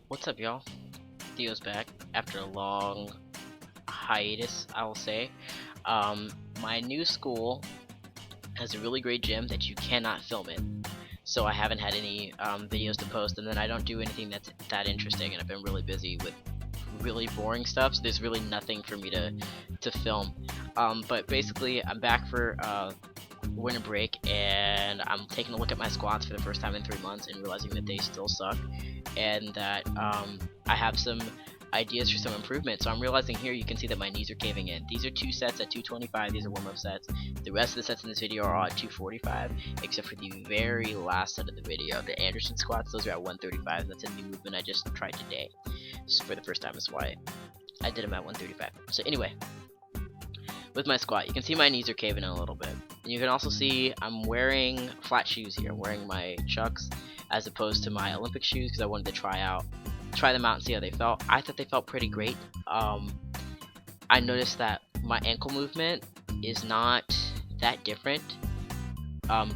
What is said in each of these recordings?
What's up, y'all? Theo's back after a long hiatus, I will say. My new school has a really great gym that you cannot film in, so I haven't had any videos to post, and then I don't do anything that's that interesting, and I've been really busy with really boring stuff, so there's really nothing for me to film. But basically, I'm back for winter break, and I'm taking a look at my squats for the first time in 3 months and realizing that they still suck, and that I have some ideas for some improvement. So I'm realizing here, you can see that my knees are caving in. These are 2 sets at 225. These are warm-up sets. The rest of the sets in this video are all at 245, except for the very last set of the video, the Anderson squats. Those are at 135. That's a new movement I just tried today for the first time. That's why I did them at 135. So anyway, with my squat, you can see my knees are caving in a little bit. And you can also see I'm wearing flat shoes here. I'm wearing my Chucks as opposed to my Olympic shoes because I wanted to try them out and see how they felt. I thought they felt pretty great. I noticed that my ankle movement is not that different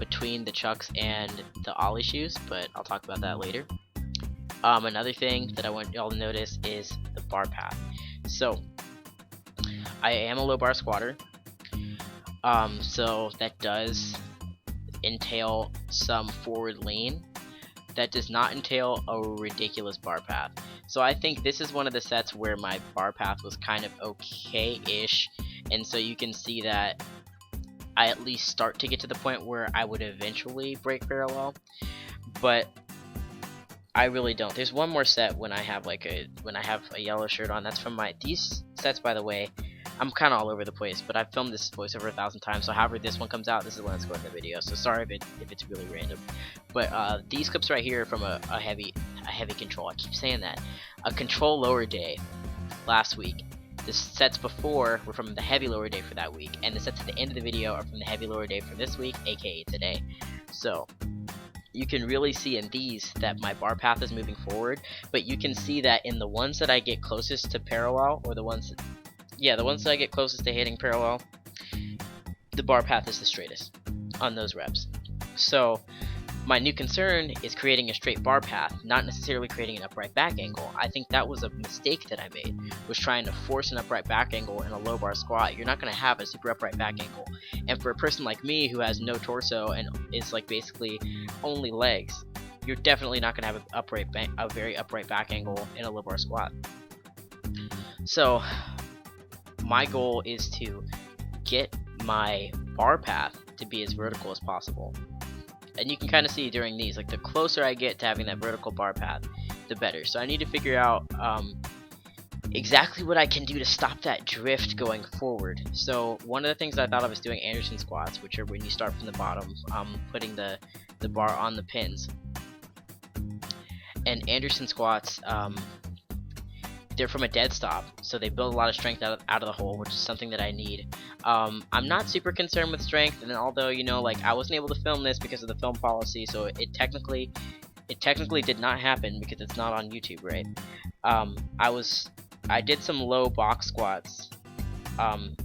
between the Chucks and the Ollie shoes, but I'll talk about that later. Another thing that I want y'all to notice is the bar path. So I am a low bar squatter, so that does entail some forward lean. That does not entail a ridiculous bar path. So I think this is one of the sets where my bar path was kind of okay-ish, and so you can see that I at least start to get to the point where I would eventually break parallel, but I really don't. There's one more set when I have a yellow shirt on. That's from these sets, by the way. I'm kind of all over the place, but I've filmed this voice over 1,000 times, so however this one comes out, this is when it's going in the video, so sorry if it's really random. But these clips right here are from a heavy control. I keep saying that. A control lower day last week. The sets before were from the heavy lower day for that week, and the sets at the end of the video are from the heavy lower day for this week, aka today. So you can really see in these that my bar path is moving forward, but you can see that in the ones that I get closest to parallel, or the ones that I get closest to hitting parallel, the bar path is the straightest on those reps. So my new concern is creating a straight bar path, not necessarily creating an upright back angle. I think that was a mistake that I made, was trying to force an upright back angle in a low bar squat. You're not going to have a super upright back angle. And for a person like me who has no torso and is like basically only legs, you're definitely not going to have a very upright back angle in a low bar squat. So my goal is to get my bar path to be as vertical as possible. And you can kind of see during these, like the closer I get to having that vertical bar path, the better. So I need to figure out exactly what I can do to stop that drift going forward. So one of the things I thought of is doing Anderson squats, which are when you start from the bottom, putting the bar on the pins. And Anderson squats, they're from a dead stop, so they build a lot of strength out of the hole, which is something that I need. I'm not super concerned with strength, and although, you know, like I wasn't able to film this because of the film policy, so it technically did not happen because it's not on YouTube, right? I did some low box squats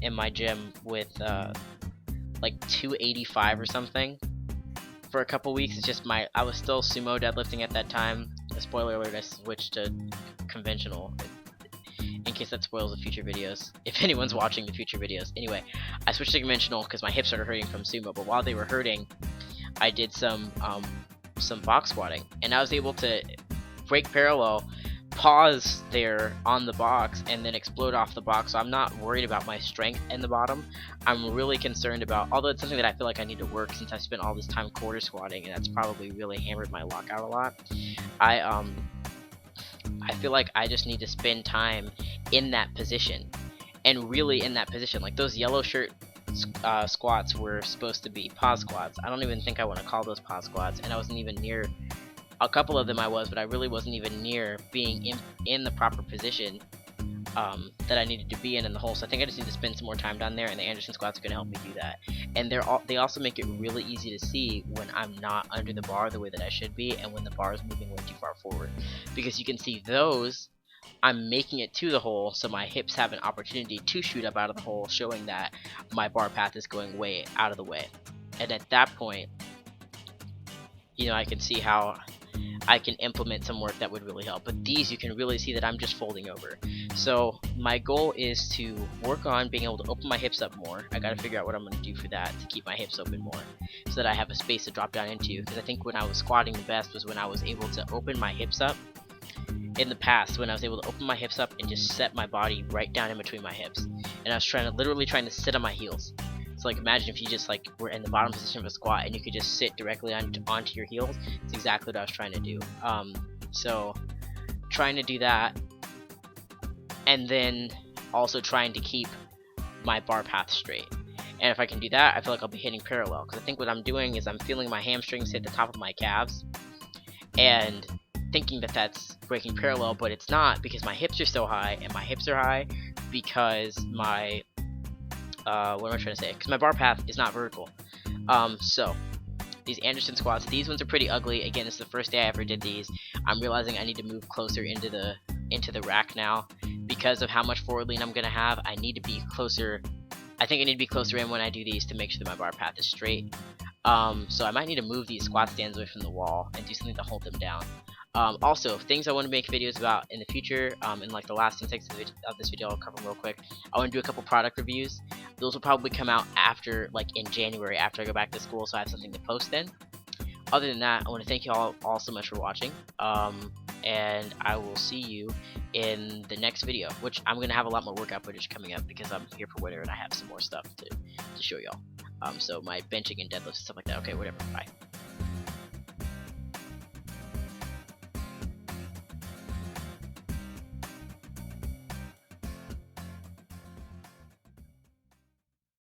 in my gym with like 285 or something for a couple weeks. It's just I was still sumo deadlifting at that time. Spoiler alert, I switched to conventional, in case that spoils the future videos, if anyone's watching the future videos. Anyway, I switched to conventional because my hips started hurting from sumo, but while they were hurting, I did some box squatting, and I was able to break parallel, pause there on the box, and then explode off the box. So I'm not worried about my strength in the bottom. I'm really concerned about, although it's something that I feel like I need to work since I spent all this time quarter squatting, and that's probably really hammered my lockout a lot. I feel like I just need to spend time in that position, and really in that position. Like those yellow shirt squats were supposed to be pause squats. I don't even think I want to call those pause squats, and I wasn't even near. A couple of them I was, but I really wasn't even near being in the proper position that I needed to be in the hole. So I think I just need to spend some more time down there, and the Anderson squats are going to help me do that. And they also make it really easy to see when I'm not under the bar the way that I should be, and when the bar is moving way too far forward. Because you can see those, I'm making it to the hole, so my hips have an opportunity to shoot up out of the hole, showing that my bar path is going way out of the way. And at that point, you know, I can see how I can implement some work that would really help. But these, you can really see that I'm just folding over. So my goal is to work on being able to open my hips up more. I gotta figure out what I'm gonna do for that to keep my hips open more, so that I have a space to drop down into. Because I think when I was squatting the best was when I was able to open my hips up. In the past, when I was able to open my hips up and just set my body right down in between my hips, and I was literally trying to sit on my heels. So like imagine if you just like were in the bottom position of a squat and you could just sit directly onto your heels. It's exactly what I was trying to do. So trying to do that, and then also trying to keep my bar path straight. And if I can do that, I feel like I'll be hitting parallel, because I think what I'm doing is I'm feeling my hamstrings hit the top of my calves and thinking that that's breaking parallel, but it's not, because my hips are so high, and my hips are high because my what am I trying to say? Because my bar path is not vertical. So these Anderson squats, these ones are pretty ugly. Again, it's the first day I ever did these. I'm realizing I need to move closer into the rack now because of how much forward lean I'm gonna have. I need to be closer. I think I need to be closer in when I do these to make sure that my bar path is straight. So I might need to move these squat stands away from the wall and do something to hold them down. Also, things I want to make videos about in the future, in like the last 10 seconds of this video, I'll cover them real quick. I want to do a couple product reviews. Those will probably come out after, like in January, after I go back to school, so I have something to post then. Other than that, I want to thank you all so much for watching, and I will see you in the next video, which I'm going to have a lot more workout footage coming up because I'm here for winter and I have some more stuff to show y'all. So my benching and deadlifts and stuff like that. Okay, whatever, bye.